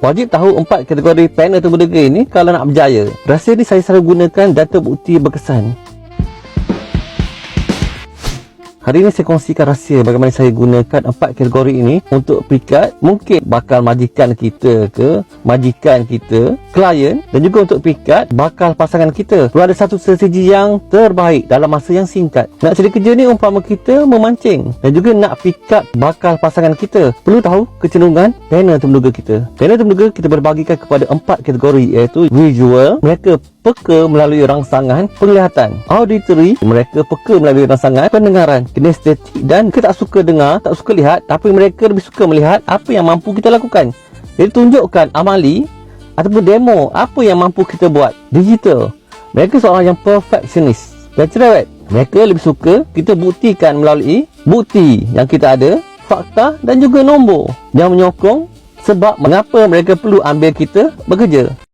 Wajib tahu 4 kategori panel temu degil ini kalau nak berjaya. Rahsia ni saya selalu gunakan data bukti berkesan. Hari ini saya kongsikan rahsia bagaimana saya gunakan 4 kategori ini untuk pikat mungkin bakal majikan kita ke, majikan kita, klien, dan juga untuk pikat bakal pasangan kita. Perlu ada satu strategi yang terbaik dalam masa yang singkat. Nak cari kerja ni umpama kita memancing, dan juga nak pikat bakal pasangan kita. Perlu tahu kecenderungan panel temuduga kita. Panel temuduga kita berbahagikan kepada 4 kategori, iaitu visual, mereka peka melalui rangsangan penglihatan; auditory, mereka peka melalui rangsangan pendengaran; kinestetik, dan kita tak suka dengar, tak suka lihat, tapi mereka lebih suka melihat apa yang mampu kita lakukan. Jadi tunjukkan amali ataupun demo apa yang mampu kita buat. Digital, mereka seorang yang perfectionist. Dan cerewet, mereka lebih suka kita buktikan melalui bukti yang kita ada, fakta dan juga nombor yang menyokong sebab mengapa mereka perlu ambil kita bekerja.